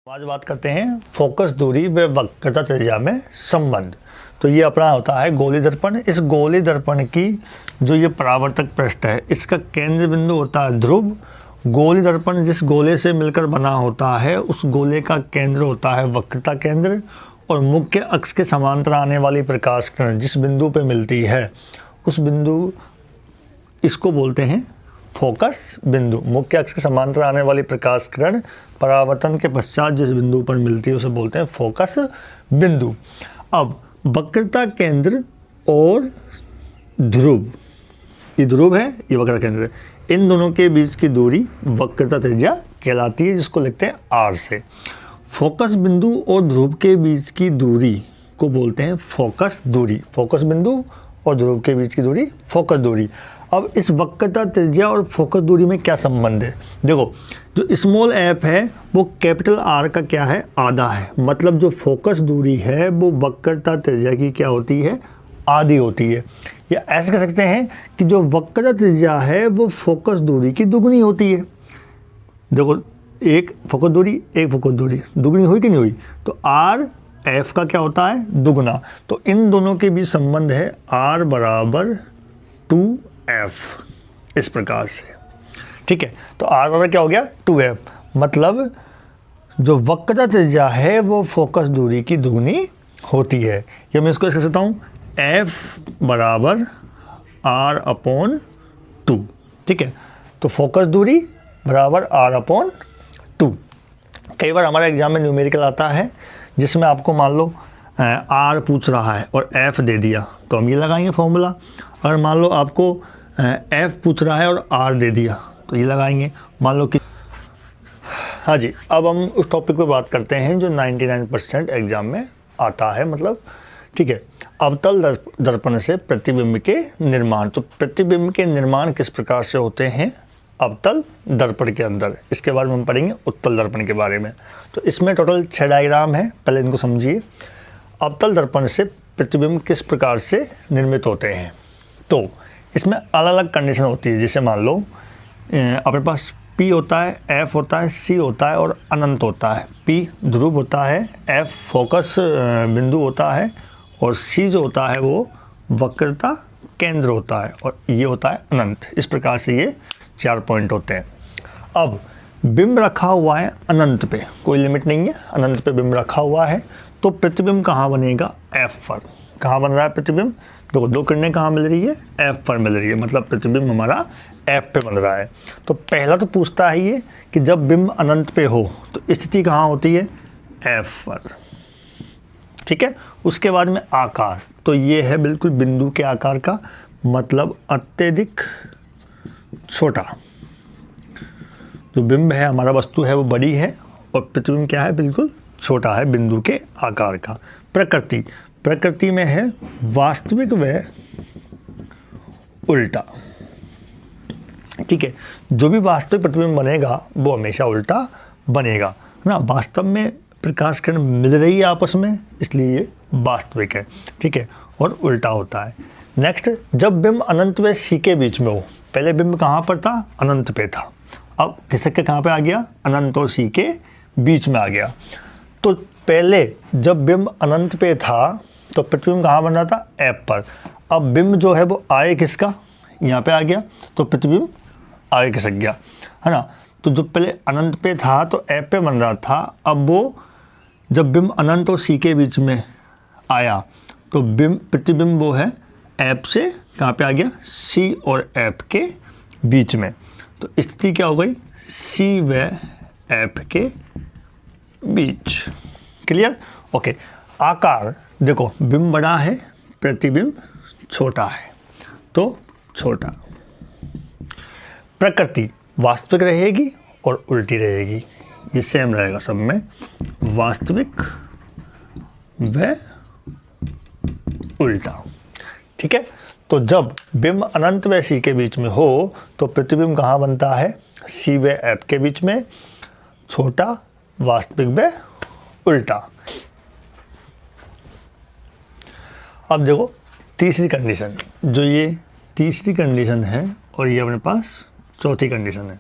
आज बात करते हैं फोकस दूरी व वक्रता त्रिज्या में संबंध। तो ये अपना होता है गोली दर्पण। इस गोली दर्पण की जो ये परावर्तक पृष्ठ है इसका केंद्र बिंदु होता है ध्रुव। गोली दर्पण जिस गोले से मिलकर बना होता है उस गोले का केंद्र होता है वक्रता केंद्र, और मुख्य अक्ष के समांतर आने वाली प्रकाश किरण जिस बिंदु पे मिलती है उस बिंदु इसको बोलते हैं फोकस बिंदु। मुख्य अक्ष के समांतर आने वाली प्रकाश किरण परावर्तन के पश्चात जिस बिंदु पर मिलती है उसे बोलते हैं फोकस बिंदु। अब वक्रता केंद्र और ध्रुव, ये ध्रुव है, ये वक्रता केंद्र है, इन दोनों के बीच की दूरी वक्रता त्रिज्या कहलाती है, जिसको लिखते हैं आर से। फोकस बिंदु और ध्रुव के बीच की दूरी को बोलते हैं फोकस दूरी। फोकस बिंदु और ध्रुव के बीच की दूरी फोकस दूरी। अब इस वक्रता त्रिज्या और फोकस दूरी में क्या संबंध है? देखो, जो स्मॉल एफ है वो कैपिटल आर का क्या है, आधा है। मतलब जो फोकस दूरी है वो वक्रता त्रिज्या की क्या होती है, आधी होती है। या ऐसे कह सकते हैं कि जो वक्रता त्रिज्या है वो फोकस दूरी की दुगनी होती है। देखो, एक फोकस दूरी एक फोकस दूरी दुगनी हुई कि नहीं हुई, तो आर एफ का क्या होता है, दुगना। तो इन दोनों के बीच संबंध है आर बराबर 2f, इस प्रकार से। ठीक है, तो आर बराबर क्या हो गया, 2f। मतलब जो वक्रता त्रिज्या है वो फोकस दूरी की दुगनी होती है। या मैं इसको ऐसे कह सकता हूँ f बराबर r/2। ठीक है, तो फोकस दूरी बराबर r/2। कई बार हमारा एग्जाम में न्यूमेरिकल आता है जिसमें आपको मान लो r पूछ रहा है और f दे दिया, तो हम ये लगाएंगे फॉर्मूला। अगर मान लो आपको f पूछ रहा है और r दे दिया तो ये लगाएंगे। मान लो कि हाँ जी, अब हम उस टॉपिक पे बात करते हैं जो 99% एग्जाम में आता है। मतलब ठीक है, अवतल दर्पण से प्रतिबिंब के निर्माण। तो प्रतिबिंब के निर्माण किस प्रकार से होते हैं अवतल दर्पण के अंदर, इसके बारे में हम पढ़ेंगे उत्तल दर्पण के बारे में। तो इसमें टोटल 6 डायग्राम है, पहले इनको समझिए। अवतल दर्पण से प्रतिबिंब किस प्रकार से निर्मित होते हैं, तो इसमें अलग अलग कंडीशन होती है। जैसे मान लो अपने पास P होता है, F होता है, C होता है और अनंत होता है। P ध्रुव होता है, F फोकस बिंदु होता है और C जो होता है वो वक्रता केंद्र होता है और ये होता है अनंत। इस प्रकार से ये 4 पॉइंट होते हैं। अब बिंब रखा हुआ है अनंत पे, कोई लिमिट नहीं है, अनंत पे बिंब रखा हुआ है, तो प्रतिबिंब कहाँ बनेगा, F पर। कहाँ बन रहा है प्रतिबिंब, देखो दो किरणें कहाँ मिल रही है, F पर मिल रही है, मतलब प्रतिबिंब हमारा F पे बन रहा है। तो पहला तो पूछता है ये कि जब बिंब अनंत पे हो तो स्थिति कहाँ होती है, F पर। ठीक है, उसके बाद में आकार, तो ये है बिल्कुल बिंदु के आकार का, मतलब अत्यधिक छोटा। जो बिंब है हमारा वस्तु है वो बड़ी है और प्रतिबिंब क्या है, बिल्कुल छोटा है, बिंदु के आकार का। प्रकृति, प्रकृति में है वास्तविक व उल्टा। ठीक है, जो भी वास्तविक प्रतिबिंब बनेगा वो हमेशा उल्टा बनेगा ना। वास्तव में प्रकाश किरण मिल रही है आपस में, इसलिए ये वास्तविक है। ठीक है, और उल्टा होता है। नेक्स्ट, जब बिंब अनंत व C के बीच में हो, पहले बिंब कहाँ पर था, अनंत पे था, अब खिसक के कहाँ पे आ गया, अनंत और C के बीच में आ गया। तो पहले जब बिंब अनंत पे था तो प्रतिबिंब कहाँ बन रहा था, F पर। अब बिंब जो है वो आगे किसका, यहाँ पे आ गया, तो प्रतिबिंब आगे खिसक गया, है ना। तो जो पहले अनंत पे था तो F पे बन रहा था, अब वो जब बिंब अनंत और C के बीच में आया तो बिंब प्रतिबिंब वो है F से कहाँ पे आ गया, C और F के बीच में। तो स्थिति क्या हो गई, C व F के बीच। Clear, okay. आकार, देखो बिंब बड़ा है, प्रतिबिंब छोटा है, तो छोटा। प्रकृति वास्तविक रहेगी और उल्टी रहेगी, ये सेम रहेगा सब में, वास्तविक व उल्टा। ठीक है, तो जब बिंब अनंत व C के बीच में हो तो प्रतिबिंब कहाँ बनता है, C व F के बीच में, छोटा, वास्तविक व उल्टा। अब देखो तीसरी कंडीशन, जो ये तीसरी कंडीशन है और ये अपने पास चौथी कंडीशन है।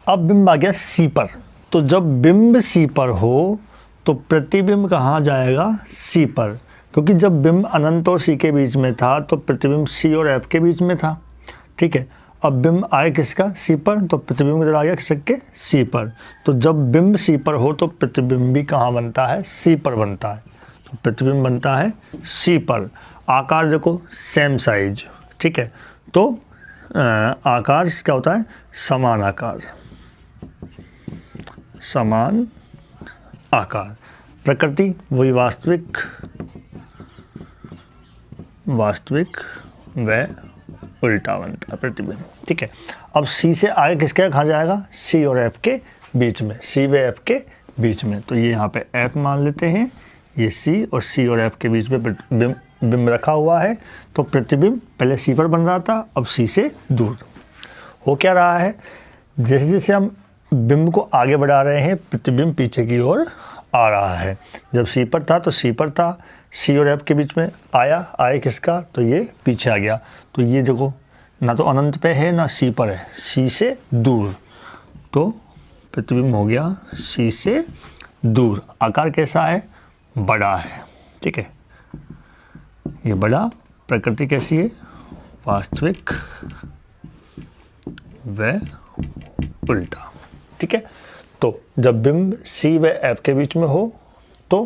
अब बिंब आ गया सी पर, तो जब बिंब सी पर हो तो प्रतिबिंब कहाँ जाएगा, सी पर, क्योंकि जब बिंब अनंत और सी के बीच में था तो प्रतिबिंब सी और एफ के बीच में था। ठीक है, अब बिंब आए किसका, सी पर, तो प्रतिबिंब इधर आ गया किसके, सी पर। तो जब बिंब सी पर हो तो प्रतिबिंब भी कहाँ बनता है, सी पर बनता है। तो प्रतिबिंब बनता है सी पर। आकार देखो सेम साइज। ठीक है, तो आकार क्या होता है, समान आकार, समान आकार। प्रकृति वही वास्तविक, वास्तविक व उल्टा बनता है प्रतिबिंब। ठीक है, अब सी से आगे किसके कहाँ जाएगा, सी और एफ के बीच में, सी व एफ के बीच में। तो ये यहाँ पे एफ मान लेते हैं, ये सी और सी और एफ के बीच में बिंब रखा हुआ है। तो प्रतिबिंब पहले सी पर बन रहा था, अब सी से दूर। हो क्या रहा है, जैसे जैसे हम बिंब को आगे बढ़ा रहे हैं प्रतिबिंब पीछे की ओर आ रहा है। जब सी पर था तो सी पर था, सी और एफ के बीच में आए किसका, तो ये पीछे आ गया। तो ये देखो ना तो अनंत पे है ना सी पर है, सी से दूर, तो प्रतिबिंब हो गया सी से दूर। आकार कैसा है, बड़ा है। ठीक है, ये बड़ा। प्रकृति कैसी है, वास्तविक व उल्टा। ठीक है, तो जब बिंब सी व एफ के बीच में हो तो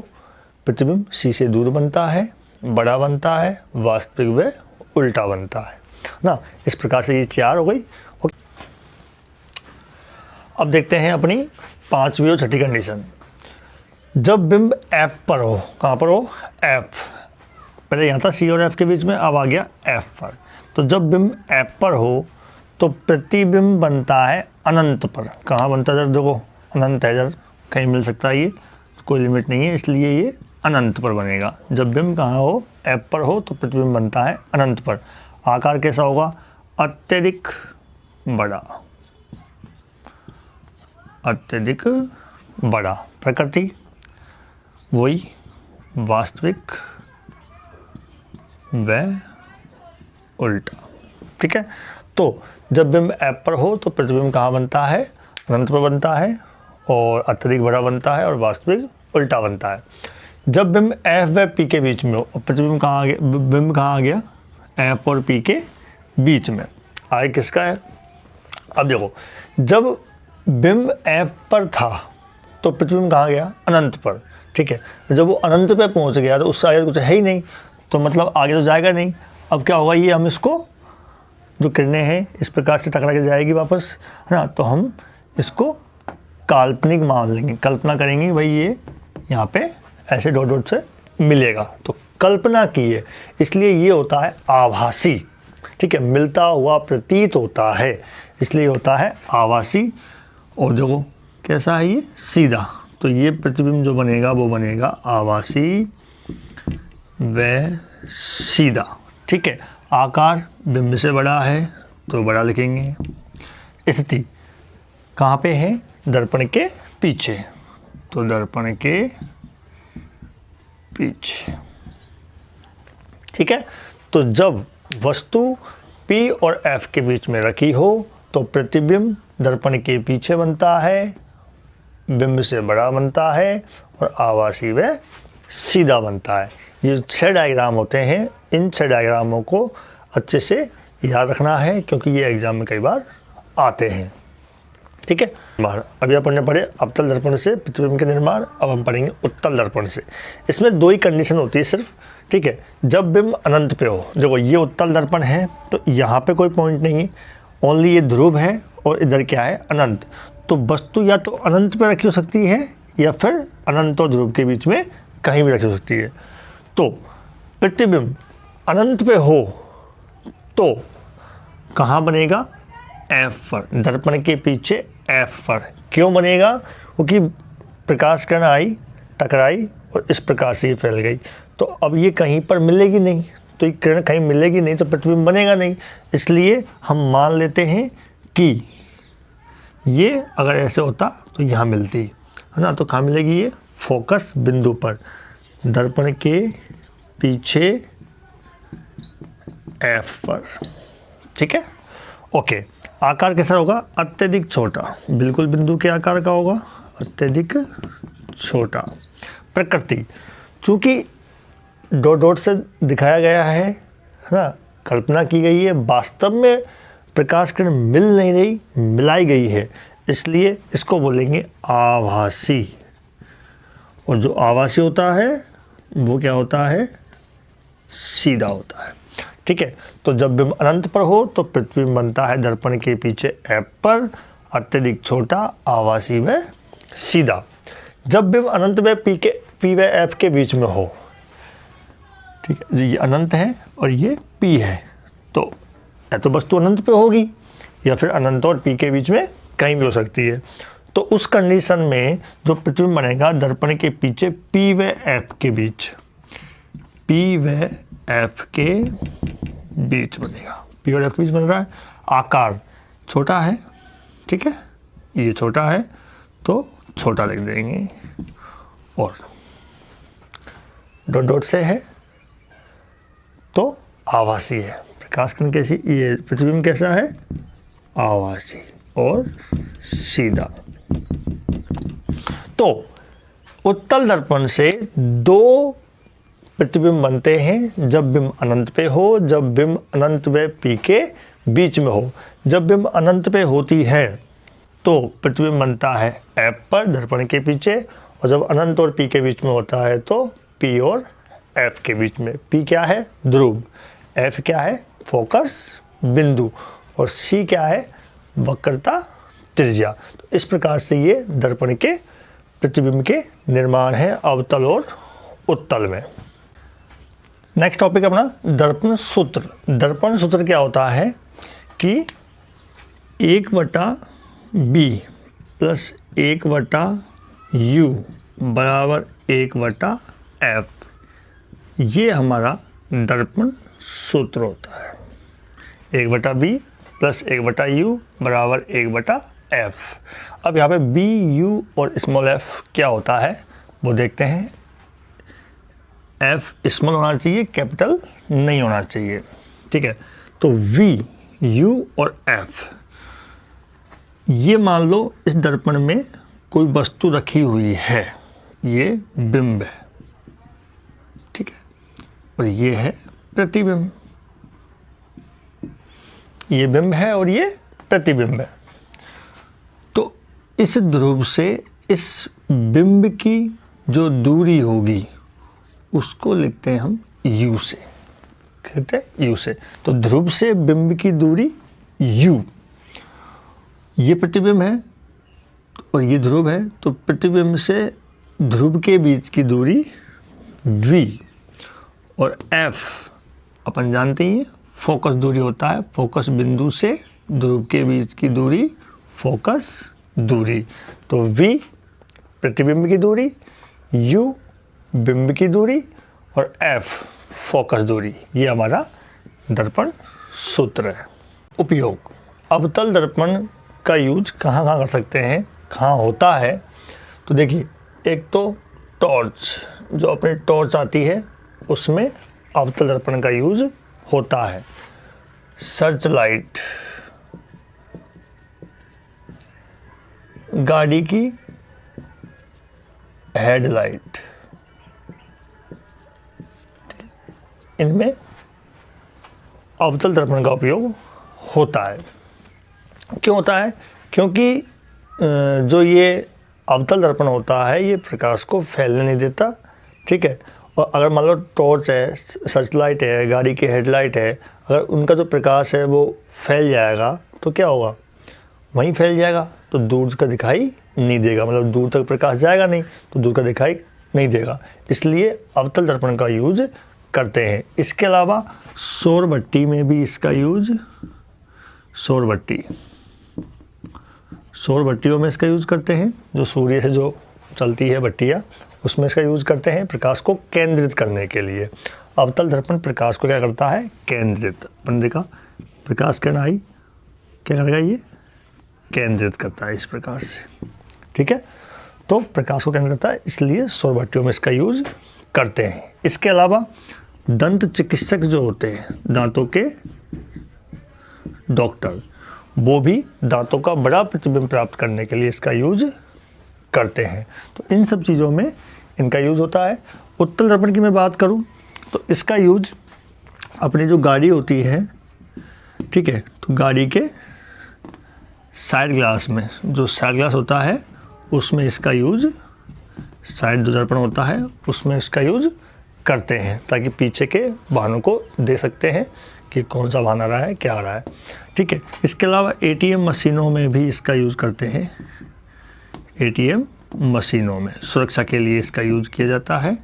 प्रतिबिंब सी से दूर बनता है, बड़ा बनता है, वास्तविक व उल्टा बनता है ना। इस प्रकार से ये 4 हो गई। अब देखते हैं अपनी 5वीं और 6ठी कंडीशन। जब बिंब एफ पर हो, कहाँ पर हो, एफ, पहले यहाँ था सी और एफ के बीच में, अब आ गया एफ पर। तो जब बिंब एफ पर हो तो प्रतिबिंब बनता है अनंत पर। कहाँ बनता है, देखो अनंत है, इधर कहीं मिल सकता है, ये कोई लिमिट नहीं है, इसलिए ये अनंत पर बनेगा। जब बिंब कहाँ हो, एफ पर हो, तो प्रतिबिंब बनता है अनंत पर। आकार कैसा होगा, अत्यधिक बड़ा, अत्यधिक बड़ा। प्रकृति वही वास्तविक व उल्टा। ठीक है, तो जब बिंब एफ पर हो तो प्रतिबिंब कहाँ बनता है, अनंत पर बनता है, और अत्यधिक बड़ा बनता है, और वास्तविक उल्टा बनता है। जब बिंब एफ व पी के बीच में हो, प्रतिबिंब कहाँ आ गया, बिंब कहाँ आ गया, एफ और पी के बीच में। आगे किसका है, अब देखो जब बिंब एफ पर था तो प्रतिबिंब कहाँ गया, अनंत पर। ठीक है, जब वो अनंत पे पहुंच गया तो उससे आगे कुछ है ही नहीं, तो मतलब आगे तो जाएगा नहीं। अब क्या होगा, ये हम इसको जो किरणें हैं इस प्रकार से टकरा के जाएगी वापस, है ना। तो हम इसको काल्पनिक मान लेंगे, कल्पना करेंगे भाई ये यहाँ पे ऐसे डॉट डॉट से मिलेगा, तो कल्पना की है, इसलिए ये होता है आभासी। ठीक है, मिलता हुआ प्रतीत होता है, इसलिए होता है आभासी। और देखो कैसा है, ये सीधा, तो ये प्रतिबिंब जो बनेगा वो बनेगा आभासी व सीधा। ठीक है, आकार बिंब से बड़ा है तो बड़ा लिखेंगे। स्थिति कहाँ पे है, दर्पण के पीछे, तो दर्पण के पीछे। ठीक है, तो जब वस्तु P और F के बीच में रखी हो तो प्रतिबिंब दर्पण के पीछे बनता है, बिंब से बड़ा बनता है, और आभासी व सीधा बनता है। ये 6 डायग्राम होते हैं, इन 6 डायग्रामों को अच्छे से याद रखना है क्योंकि ये एग्जाम में कई बार आते हैं। ठीक है, अभी अपन ने पढ़े अवतल दर्पण से प्रतिबिंब के निर्माण, अब हम पढ़ेंगे उत्तल दर्पण से। इसमें 2 ही कंडीशन होती है सिर्फ। ठीक है, जब बिंब अनंत पे हो, देखो ये उत्तल दर्पण है तो यहाँ पे कोई पॉइंट नहीं है, ओनली ये ध्रुव है और इधर क्या है, अनंत। तो वस्तु या तो अनंत पे रखी हो सकती है या फिर अनंत और ध्रुव के बीच में कहीं भी रखी हो सकती है। तो प्रतिबिंब अनंत पे हो तो कहाँ बनेगा, एफ पर, दर्पण के पीछे एफ पर। क्यों बनेगा, क्योंकि प्रकाश किरण आई, टकराई और इस प्रकार से ये फैल गई, तो अब ये कहीं पर मिलेगी नहीं, तो ये किरण कहीं मिलेगी नहीं तो प्रतिबिंब बनेगा नहीं। इसलिए हम मान लेते हैं कि ये अगर ऐसे होता तो यहाँ मिलती, है ना। तो कहाँ मिलेगी, ये फोकस बिंदु पर, दर्पण के पीछे एफ पर। ठीक है, ओके। आकार कैसा होगा, अत्यधिक छोटा, बिल्कुल बिंदु के आकार का होगा, अत्यधिक छोटा। प्रकृति, चूंकि डॉट डॉट से दिखाया गया है ना, कल्पना की गई है, वास्तव में प्रकाश किरण मिल नहीं रही, मिलाई गई है, इसलिए इसको बोलेंगे आभासी। और जो आभासी होता है वो क्या होता है, सीधा होता है। ठीक है, तो जब बिंब अनंत पर हो तो प्रतिबिंब बनता है दर्पण के पीछे F पर, अत्यधिक छोटा, आभासी व सीधा। जब बिंब अनंत व P व F के बीच में हो, ठीक है, ये अनंत है और ये P है, तो या तो वस्तु अनंत पे होगी या फिर अनंत और P के बीच में कहीं भी हो सकती है। तो उस कंडीशन में जो प्रतिबिंब बनेगा दर्पण के पीछे P व F के बीच, P व F के बीच बनेगा। P और F के बीच बन रहा है। आकार छोटा है, ठीक है, ये छोटा है तो छोटा लिख देंगे। और डॉट डॉट से है तो आभासी है। प्रकाश किरण कैसी, ये प्रतिबिंब कैसा है, आभासी और सीधा। तो उत्तल दर्पण से दो प्रतिबिंब बनते हैं, जब बिंब अनंत पे हो, जब बिंब अनंत व P के बीच में हो। जब बिंब अनंत पे होती है तो प्रतिबिंब बनता है F पर दर्पण के पीछे, और जब अनंत और P के बीच में होता है तो P और F के बीच में। P क्या है, ध्रुव, F क्या है, फोकस बिंदु, और C क्या है, वक्रता त्रिज्या। तो इस प्रकार से ये दर्पण के प्रतिबिंब के निर्माण है अवतल और उत्तल में। नेक्स्ट टॉपिक अपना दर्पण सूत्र। दर्पण सूत्र क्या होता है कि 1/b प्लस 1/u बराबर 1/f, ये हमारा दर्पण सूत्र होता है। 1/b प्लस 1/u बराबर 1/f। अब यहाँ पे b, u और स्मॉल f क्या होता है वो देखते हैं। f स्मॉल होना चाहिए, कैपिटल नहीं होना चाहिए, ठीक है। तो v, u और f, ये मान लो इस दर्पण में कोई वस्तु रखी हुई है, ये बिंब है, ठीक है, और ये है प्रतिबिंब। ये बिंब है और ये प्रतिबिंब है। तो इस ध्रुव से इस बिंब की जो दूरी होगी उसको लिखते हैं हम u से, कहते हैं u से। तो ध्रुव से बिंब की दूरी u, ये प्रतिबिंब है और ये ध्रुव है, तो प्रतिबिंब से ध्रुव के बीच की दूरी v, और f अपन जानते ही फोकस दूरी होता है, फोकस बिंदु से ध्रुव के बीच की दूरी फोकस दूरी। तो v प्रतिबिंब की दूरी, u बिंब की दूरी और f फोकस दूरी, ये हमारा दर्पण सूत्र है। उपयोग, अवतल दर्पण का यूज कहाँ कहाँ कर सकते हैं, कहाँ होता है, तो देखिए, एक तो टॉर्च, जो अपनी टॉर्च आती है उसमें अवतल दर्पण का यूज होता है। सर्च लाइट, गाड़ी की हेडलाइट, इनमें अवतल दर्पण का उपयोग होता है। क्यों होता है? क्योंकि जो ये अवतल दर्पण होता है ये प्रकाश को फैलने नहीं देता, ठीक है। और अगर मान लो टॉर्च है, सर्च लाइट है, गाड़ी की हेडलाइट है, अगर उनका जो प्रकाश है वो फैल जाएगा तो क्या होगा, वहीं फैल जाएगा, तो दूर का दिखाई नहीं देगा, मतलब दूर तक प्रकाश जाएगा नहीं तो दूर का दिखाई नहीं देगा। इसलिए अवतल दर्पण का यूज करते हैं। इसके अलावा सौर भट्टी में भी इसका यूज, सौर भट्टियों में इसका यूज करते हैं, जो सूर्य से जो चलती है भट्टियाँ, उसमें इसका यूज करते हैं प्रकाश को केंद्रित करने के लिए। अवतल दर्पण प्रकाश को क्या करता है, केंद्रित। अपन देखा प्रकाश किरण आई, क्या करेगा, ये केंद्रित करता है इस प्रकार से, ठीक है। तो प्रकाश को केंद्रित करता है, इसलिए सौर भट्टियों में इसका यूज करते हैं। इसके अलावा दंत चिकित्सक जो होते हैं, दांतों के डॉक्टर, वो भी दांतों का बड़ा प्रतिबिंब प्राप्त करने के लिए इसका यूज करते हैं। तो इन सब चीज़ों में इनका यूज़ होता है। उत्तल दर्पण की मैं बात करूं तो इसका यूज अपनी जो गाड़ी होती है, ठीक है, तो गाड़ी के साइड ग्लास में, जो साइड ग्लास होता है उसमें इसका यूज, साइड जो दर्पण होता है उसमें इसका यूज करते हैं, ताकि पीछे के वाहनों को देख सकते हैं कि कौन सा वाहन आ रहा है, क्या आ रहा है, ठीक है। इसके अलावा एटीएम मशीनों में भी इसका यूज़ करते हैं। एटीएम मशीनों में सुरक्षा के लिए इसका यूज़ किया जाता है।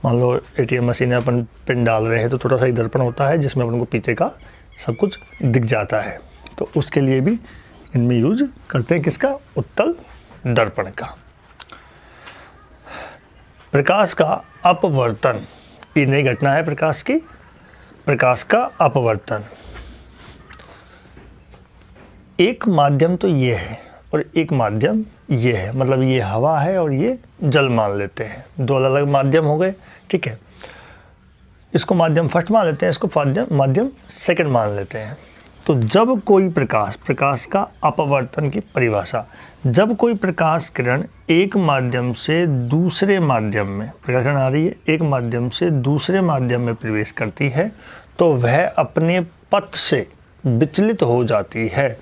मान लो एटीएम मशीन में अपन पिन डाल रहे हैं तो छोटा सा एक दर्पण होता है जिसमें अपन को पीछे का सब कुछ दिख जाता है, तो उसके लिए भी इनमें यूज करते हैं किसका, उत्तल दर्पण का। प्रकाश का अपवर्तन, ये नई घटना है प्रकाश की, प्रकाश का अपवर्तन। एक माध्यम तो ये है और एक माध्यम ये है, मतलब ये हवा है और ये जल मान लेते हैं, दो अलग अलग माध्यम हो गए, ठीक है। इसको माध्यम फर्स्ट मान लेते हैं, इसको माध्यम सेकंड मान लेते हैं। तो जब कोई प्रकाश का अपवर्तन की परिभाषा, जब कोई प्रकाश किरण एक माध्यम से दूसरे माध्यम में, प्रकाश किरण आ रही है, एक माध्यम से दूसरे माध्यम में प्रवेश करती है तो वह अपने पथ से विचलित हो जाती है।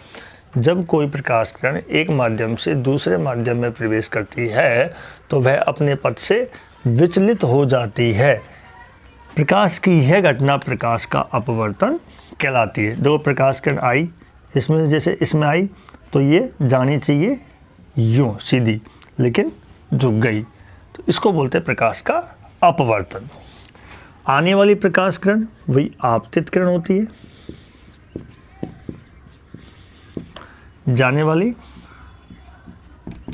जब कोई प्रकाश किरण एक माध्यम से दूसरे माध्यम में प्रवेश करती है तो वह अपने पथ से विचलित हो जाती है। प्रकाश की यह घटना प्रकाश का अपवर्तन कहलाती है। दो प्रकाश किरण आई, इसमें जैसे इसमें आई तो ये जानी चाहिए यूँ सीधी, लेकिन झुक गई, तो इसको बोलते हैं प्रकाश का अपवर्तन। आने वाली प्रकाश किरण वही आपतित किरण होती है, जाने वाली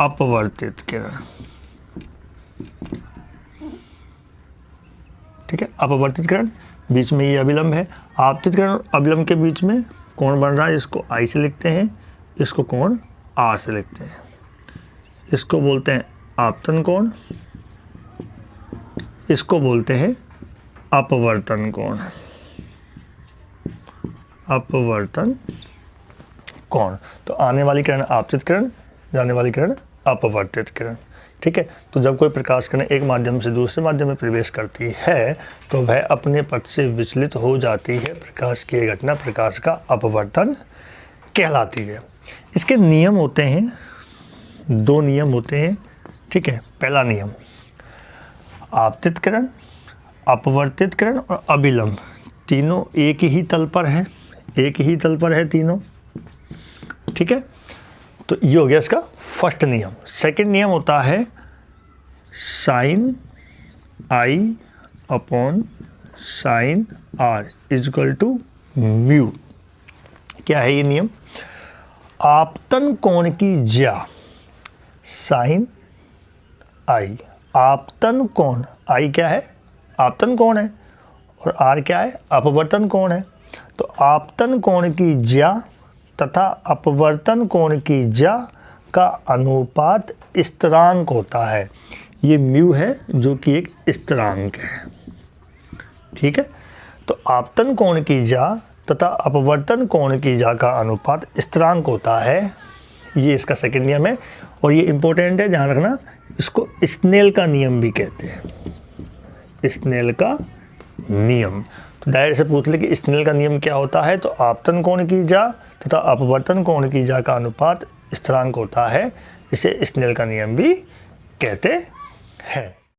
अपवर्तित किरण, ठीक है। अपवर्तित किरण, बीच में ये अभिलंब है। आपतित किरण और अभिलंब के बीच में कोण बन रहा है, इसको आई से लिखते हैं, इसको कोण आर से लिखते हैं। इसको बोलते हैं आपतन कोण, इसको बोलते हैं अपवर्तन कोण, अपवर्तन कोण। तो आने वाली किरण आपतित किरण, जाने वाली किरण अपवर्तित किरण, ठीक है। तो जब कोई प्रकाश किरण एक माध्यम से दूसरे माध्यम में प्रवेश करती है तो वह अपने पथ से विचलित हो जाती है। प्रकाश की यह घटना प्रकाश का अपवर्तन कहलाती है। इसके नियम होते हैं, दो नियम होते हैं, ठीक है। पहला नियम, आपतित किरण, अपवर्तित किरण और अभिलंब तीनों एक ही तल पर है, एक ही तल पर है तीनों, ठीक है। तो ये हो गया इसका फर्स्ट नियम। सेकंड नियम होता है sine i upon sine r is equal to mu. क्या है ये नियम? आपतन कोण की ज्या साइन आई, आपतन कोण, आई क्या है? आपतन कोण है, और आर क्या है? अपवर्तन कोण है। तो आपतन कोण की ज्या तथा अपवर्तन कोण की ज्या का अनुपात स्थिरांक होता है। ये म्यू है जो कि एक स्थिरांक है, ठीक है। तो आपतन कोण की ज्या तथा अपवर्तन कोण की ज्या का अनुपात स्थिरांक होता है। ये इसका सेकंड नियम है और ये इंपॉर्टेंट है, ध्यान रखना। इसको स्नेल का नियम भी कहते हैं, स्नेल का नियम। तो डायरेक्ट से पूछ ले कि स्नेल का नियम क्या होता है, तो आपतन कोण की ज्या तथा अपवर्तन कोण की ज्या का अनुपात स्थिरांक होता है। इसे स्नेल का नियम भी कहते